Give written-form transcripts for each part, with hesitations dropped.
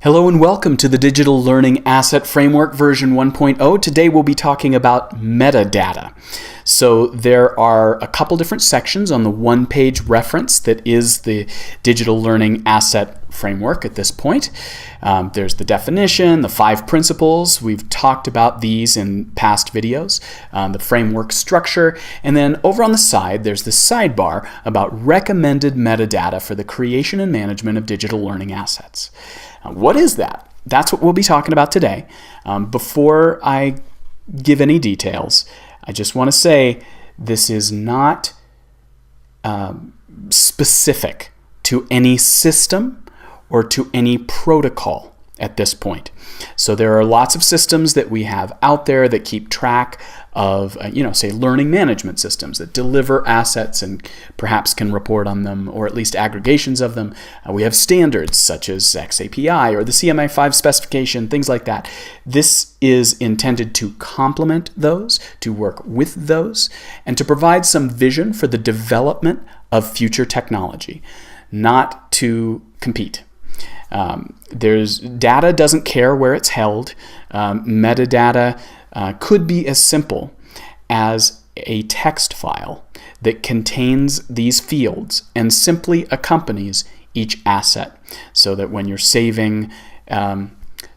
Hello and welcome to the Digital Learning Asset Framework version 1.0. Today we'll be talking about metadata. So there are a couple different sections on the one-page reference that is the Digital Learning Asset Framework at this point. There's the definition, the 5 principles. We've talked about these in past videos, the framework structure, and then over on the side there's the sidebar about recommended metadata for the creation and management of digital learning assets. What is that? That's what we'll be talking about today. Before I give any details, I just want to say this is not specific to any system or to any protocol at this point. So there are lots of systems that we have out there that keep track of, say learning management systems that deliver assets and perhaps can report on them, or at least aggregations of them. We have standards such as XAPI or the CMA5 specification, things like that. This is intended to complement those, to work with those, and to provide some vision for the development of future technology, not to compete. There's data doesn't care where it's held. Metadata could be as simple as a text file that contains these fields and simply accompanies each asset, so that when you're saving,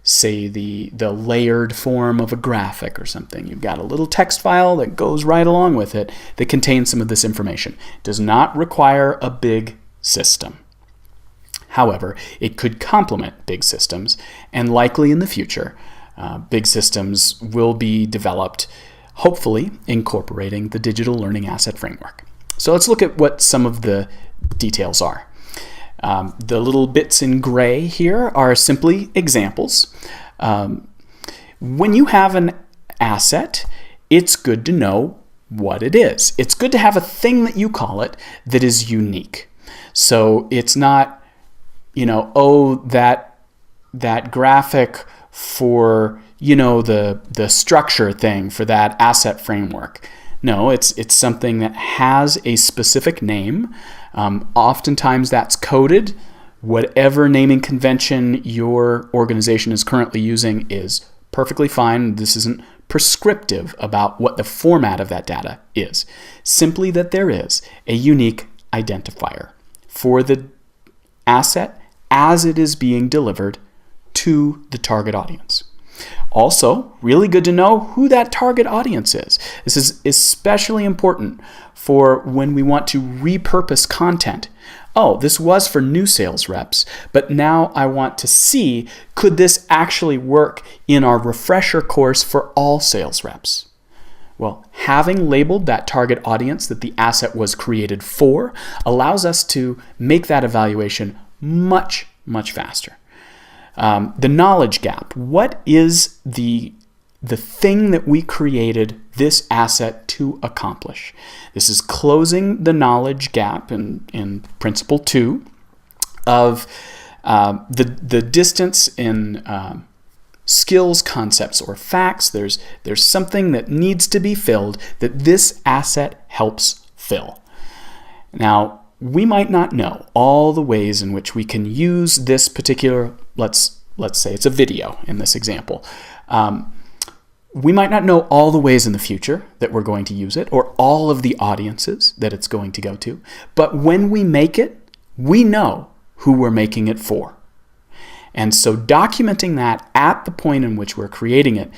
say the layered form of a graphic or something, you've got a little text file that goes right along with it that contains some of this information. It does not require a big system. However, it could complement big systems, and likely in the future, big systems will be developed, hopefully incorporating the Digital Learning Asset Framework. So let's look at what some of the details are. The little bits in gray here are simply examples. When you have an asset, it's good to know what it is. It's good to have a thing that you call it that is unique. So it's not, that graphic for, the structure thing for that asset framework. No, it's something that has a specific name. Oftentimes that's coded. Whatever naming convention your organization is currently using is perfectly fine. This isn't prescriptive about what the format of that data is. Simply that there is a unique identifier for the asset as it is being delivered to the target audience. Also, really good to know who that target audience is. This is especially important for when we want to repurpose content. Oh, this was for new sales reps, but now I want to see, could this actually work in our refresher course for all sales reps? Well, having labeled that target audience that the asset was created for allows us to make that evaluation much faster. The knowledge gap. What is the thing that we created this asset to accomplish? This is closing the knowledge gap in principle 2 of the distance in skills, concepts, or facts. There's something that needs to be filled that this asset helps fill. Now, we might not know all the ways in which we can use this particular, let's say it's a video in this example. We might not know all the ways in the future that we're going to use it, or all of the audiences that it's going to go to. But when we make it, we know who we're making it for. And so documenting that at the point in which we're creating it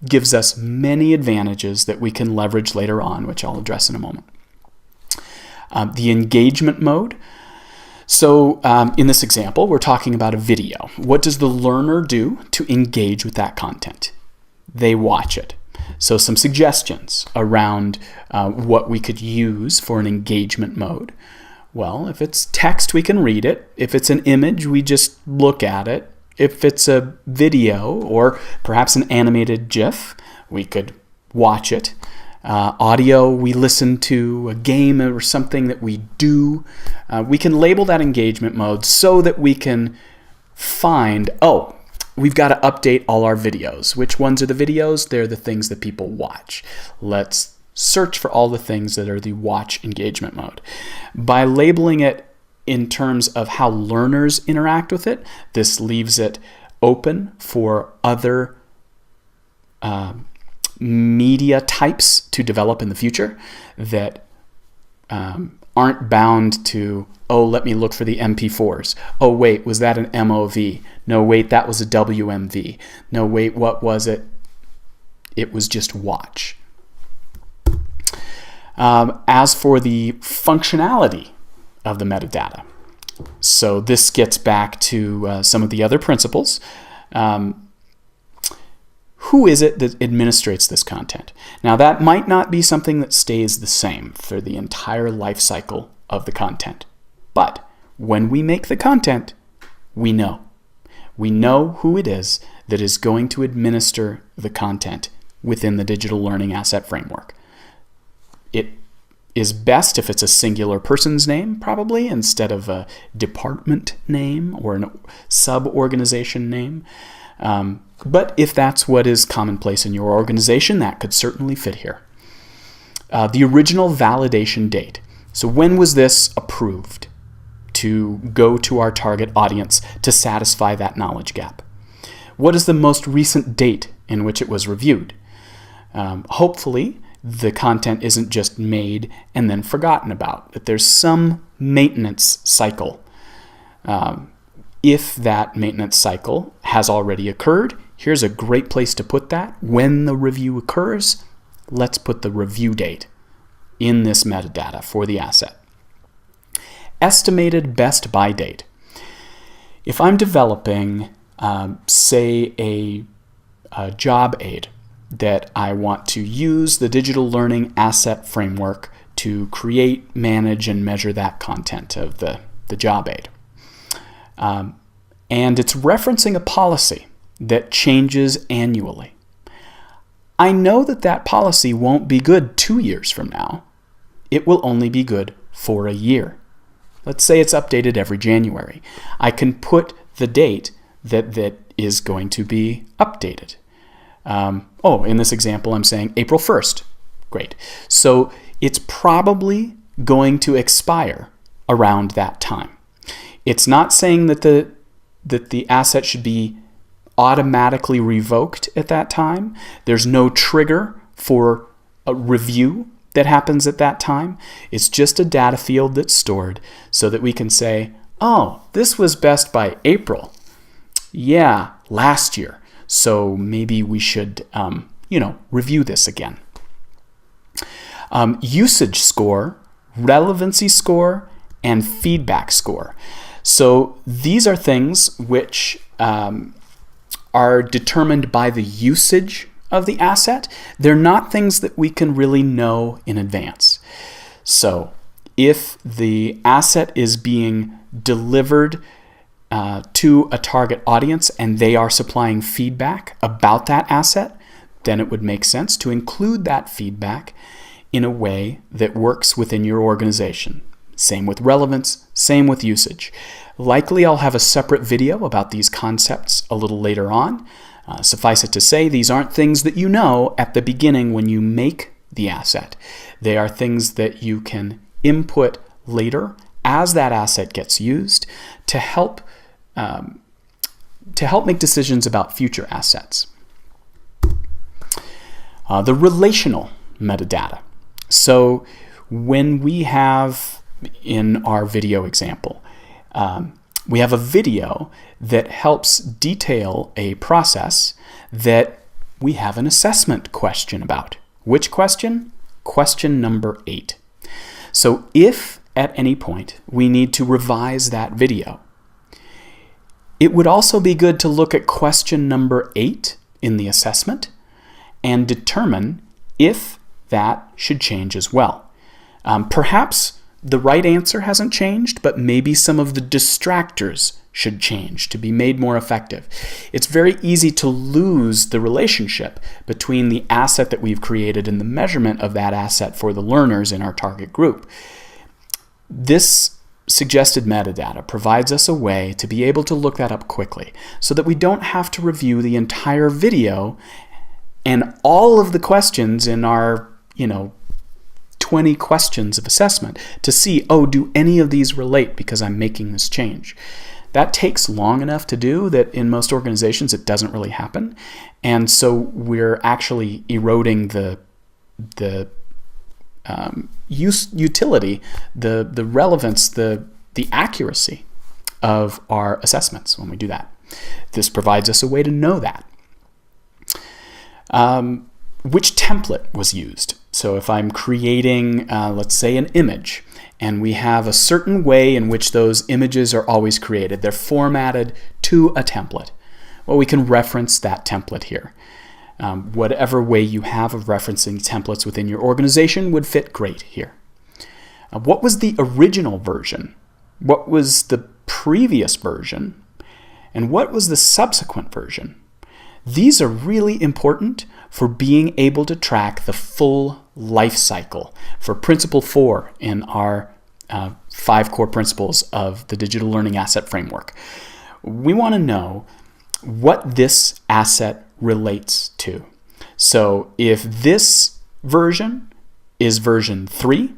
gives us many advantages that we can leverage later on, which I'll address in a moment. The engagement mode. So in this example, we're talking about a video. What does the learner do to engage with that content? They watch it. So some suggestions around what we could use for an engagement mode. Well, if it's text, we can read it. If it's an image, we just look at it. If it's a video or perhaps an animated GIF, we could watch it. Audio, we listen to a game or something that we do. We can label that engagement mode so that we can find, we've got to update all our videos. Which ones are the videos? They're the things that people watch. Let's search for all the things that are the watch engagement mode. By labeling it in terms of how learners interact with it, this leaves it open for other media types to develop in the future that aren't bound to, oh, let me look for the MP4s. Oh, wait, was that an MOV? No, wait, that was a WMV. No, wait, what was it? It was just watch. As for the functionality of the metadata, so this gets back to some of the other principles. Who is it that administrates this content? Now, that might not be something that stays the same for the entire life cycle of the content. But when we make the content, we know. We know who it is that is going to administer the content within the digital learning asset framework. It is best if it's a singular person's name, probably, instead of a department name or a sub-organization name. But if that's what is commonplace in your organization, that could certainly fit here. The original validation date. So when was this approved to go to our target audience to satisfy that knowledge gap? What is the most recent date in which it was reviewed? Hopefully, the content isn't just made and then forgotten about, that there's some maintenance cycle. If that maintenance cycle has already occurred, here's a great place to put that. When the review occurs, let's put the review date in this metadata for the asset. Estimated best buy date. If I'm developing, say, a job aid that I want to use the digital learning asset framework to create, manage, and measure that content of the job aid. And it's referencing a policy that changes annually. I know that that policy won't be good 2 years from now. It will only be good for a year. Let's say it's updated every January. I can put the date that is going to be updated. In this example, I'm saying April 1st. Great. So it's probably going to expire around that time. It's not saying that the asset should be automatically revoked at that time. There's no trigger for a review that happens at that time. It's just a data field that's stored so that we can say, oh, this was best by April. Yeah, last year. So maybe we should, review this again. Usage score, relevancy score, and feedback score. So these are things which are determined by the usage of the asset. They're not things that we can really know in advance. So if the asset is being delivered to a target audience and they are supplying feedback about that asset, then it would make sense to include that feedback in a way that works within your organization. Same with relevance, same with usage. Likely I'll have a separate video about these concepts a little later on. Suffice it to say, these aren't things that you know at the beginning when you make the asset. They are things that you can input later as that asset gets used to help make decisions about future assets. The relational metadata. So when we have, in our video example, we have a video that helps detail a process that we have an assessment question about. Which question? Question number 8. So if at any point we need to revise that video, it would also be good to look at question number 8 in the assessment and determine if that should change as well. Perhaps the right answer hasn't changed, but maybe some of the distractors should change to be made more effective. It's very easy to lose the relationship between the asset that we've created and the measurement of that asset for the learners in our target group. This suggested metadata provides us a way to be able to look that up quickly so that we don't have to review the entire video and all of the questions in our, 20 questions of assessment to see, oh, do any of these relate because I'm making this change? That takes long enough to do that in most organizations it doesn't really happen. And so we're actually eroding the utility, the relevance, the accuracy of our assessments when we do that. This provides us a way to know that. Which template was used? So if I'm creating, let's say, an image, and we have a certain way in which those images are always created, they're formatted to a template. Well, we can reference that template here. Whatever way you have of referencing templates within your organization would fit great here. What was the original version? What was the previous version? And what was the subsequent version? These are really important for being able to track the full life cycle for Principle 4 in our 5 core principles of the Digital Learning Asset Framework. We want to know what this asset relates to. So if this version is version 3,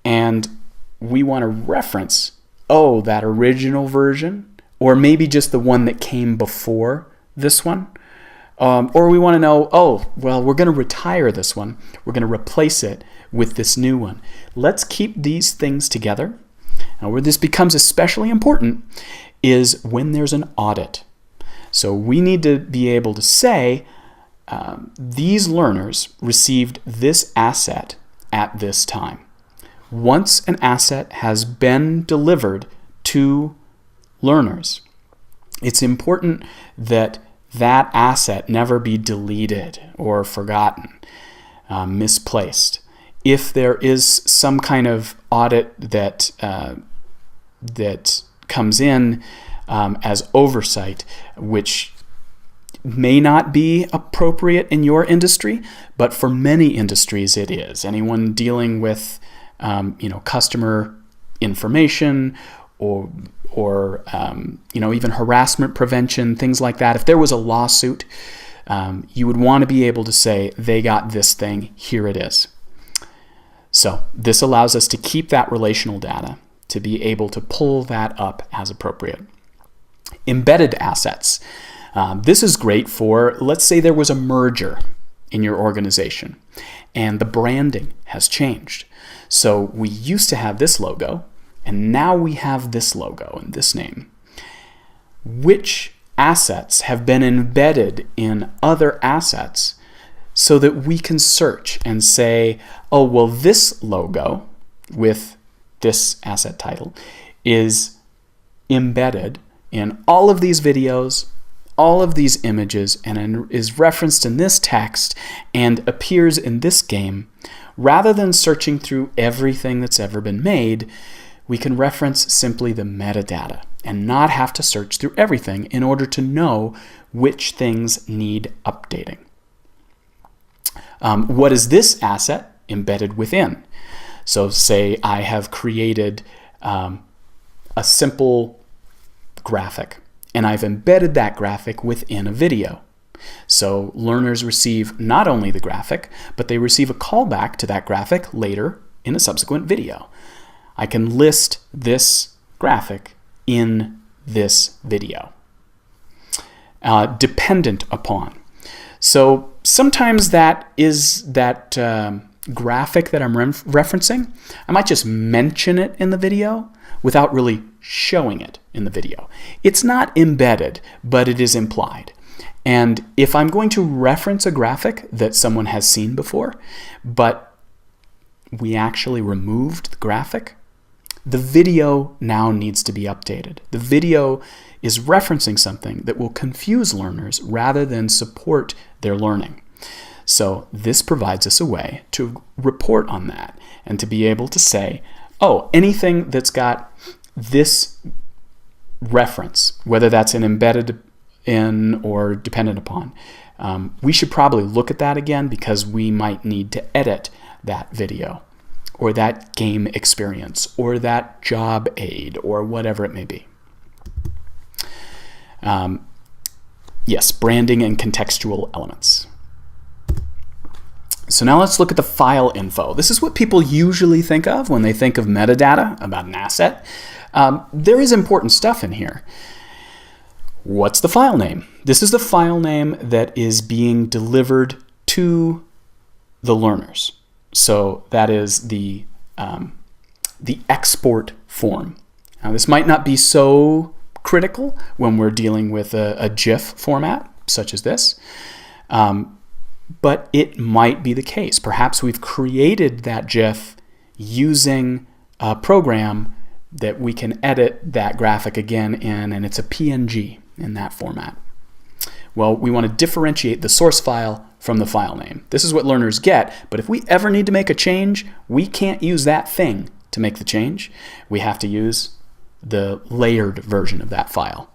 and we want to reference, that original version, or maybe just the one that came before this one, or we want to know, we're going to retire this one. We're going to replace it with this new one. Let's keep these things together. Now, where this becomes especially important is when there's an audit. So we need to be able to say, these learners received this asset at this time. Once an asset has been delivered to learners, it's important that that asset never be deleted or forgotten, misplaced. If there is some kind of audit that comes in as oversight, which may not be appropriate in your industry, but for many industries it is. Anyone dealing with customer information or even harassment prevention, things like that. If there was a lawsuit, you would want to be able to say, they got this thing, here it is. So this allows us to keep that relational data, to be able to pull that up as appropriate. Embedded assets. This is great for, let's say there was a merger in your organization and the branding has changed. So we used to have this logo, and now we have this logo and this name. Which assets have been embedded in other assets so that we can search and say, this logo with this asset title is embedded in all of these videos, all of these images, and is referenced in this text and appears in this game. Rather than searching through everything that's ever been made, we can reference simply the metadata and not have to search through everything in order to know which things need updating. What is this asset embedded within? So say I have created a simple graphic, and I've embedded that graphic within a video. So learners receive not only the graphic, but they receive a callback to that graphic later in a subsequent video. I can list this graphic in this video. Dependent upon. So sometimes that is that graphic that I'm referencing. I might just mention it in the video without really showing it in the video. It's not embedded, but it is implied. And if I'm going to reference a graphic that someone has seen before, but we actually removed the graphic, the video now needs to be updated. The video is referencing something that will confuse learners rather than support their learning. So this provides us a way to report on that and to be able to say, anything that's got this reference, whether that's an embedded in or dependent upon, we should probably look at that again because we might need to edit that video or that game experience or that job aid or whatever it may be. Yes, branding and contextual elements. So now let's look at the file info. This is what people usually think of when they think of metadata about an asset. There is important stuff in here. What's the file name? This is the file name that is being delivered to the learners. So that is the export form. Now this might not be so critical when we're dealing with a GIF format such as this, but it might be the case. Perhaps we've created that GIF using a program that we can edit that graphic again in, and it's a PNG in that format. Well, we want to differentiate the source file from the file name. This is what learners get, but if we ever need to make a change, we can't use that thing to make the change. We have to use the layered version of that file.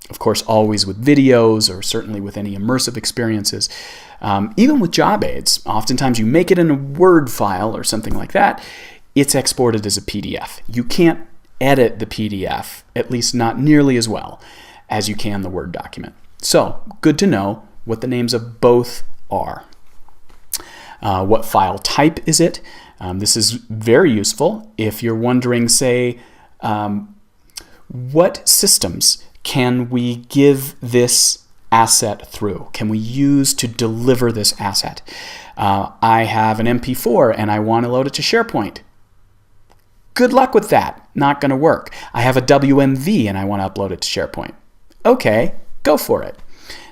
Of course, always with videos or certainly with any immersive experiences. Even with job aids, oftentimes you make it in a Word file or something like that, it's exported as a PDF. You can't edit the PDF, at least not nearly as well as you can the Word document. So, good to know what the names of both are. What file type is it? This is very useful if you're wondering, say, what systems can we give this asset through? Can we use to deliver this asset? I have an MP4 and I want to load it to SharePoint. Good luck with that. Not going to work. I have a WMV and I want to upload it to SharePoint. Okay, go for it.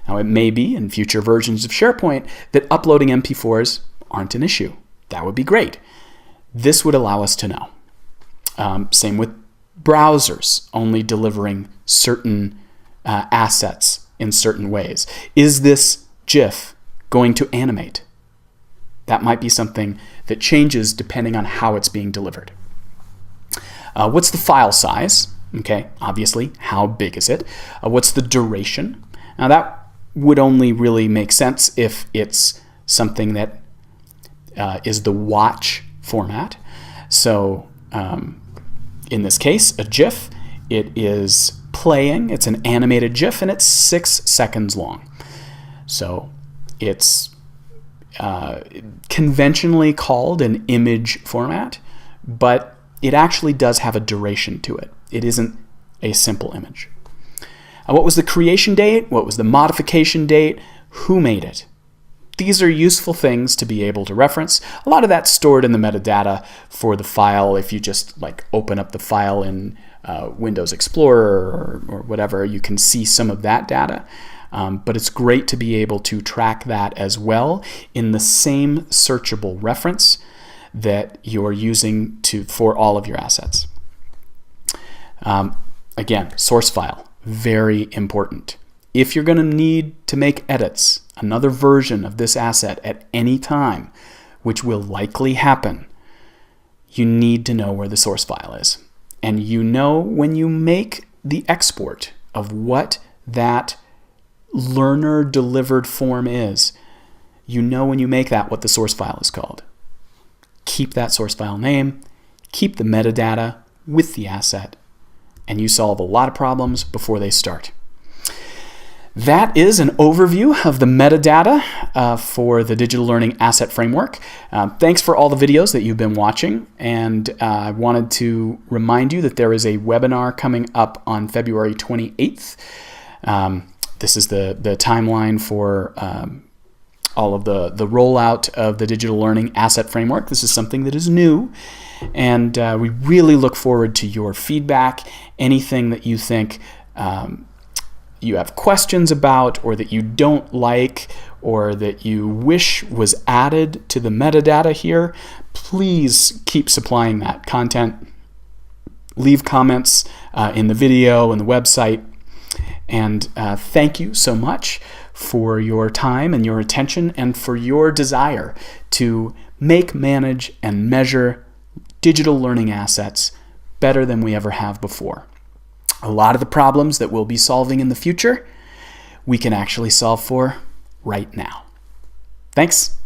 Now it may be in future versions of SharePoint that uploading MP4s aren't an issue. That would be great. This would allow us to know. Same with browsers only delivering certain assets in certain ways. Is this GIF going to animate? That might be something that changes depending on how it's being delivered. What's the file size? Okay, obviously, how big is it? What's the duration? Now that would only really make sense if it's something that is the watch format. So in this case, a GIF, it is playing, it's an animated GIF, and it's 6 seconds long. So it's conventionally called an image format, but it actually does have a duration to it. It isn't a simple image. What was the creation date? What was the modification date? Who made it? These are useful things to be able to reference. A lot of that's stored in the metadata for the file. If you just like open up the file in Windows Explorer or whatever, you can see some of that data. But it's great to be able to track that as well in the same searchable reference that you're using for all of your assets. Again, source file, very important. If you're going to need to make edits, another version of this asset at any time, which will likely happen, you need to know where the source file is. And you know when you make the export of what that learner delivered form is, you know when you make that what the source file is called. Keep that source file name, keep the metadata with the asset, and you solve a lot of problems before they start. That is an overview of the metadata for the Digital Learning Asset Framework. Thanks for all the videos that you've been watching, and I wanted to remind you that there is a webinar coming up on February 28th. This is the timeline for all of the rollout of the Digital Learning Asset Framework. This is something that is new, and we really look forward to your feedback. Anything that you think you have questions about, or that you don't like, or that you wish was added to the metadata here, please keep supplying that content. Leave comments in the video and the website. And thank you so much for your time and your attention, and for your desire to make, manage, and measure digital learning assets better than we ever have before. A lot of the problems that we'll be solving in the future, we can actually solve for right now. Thanks.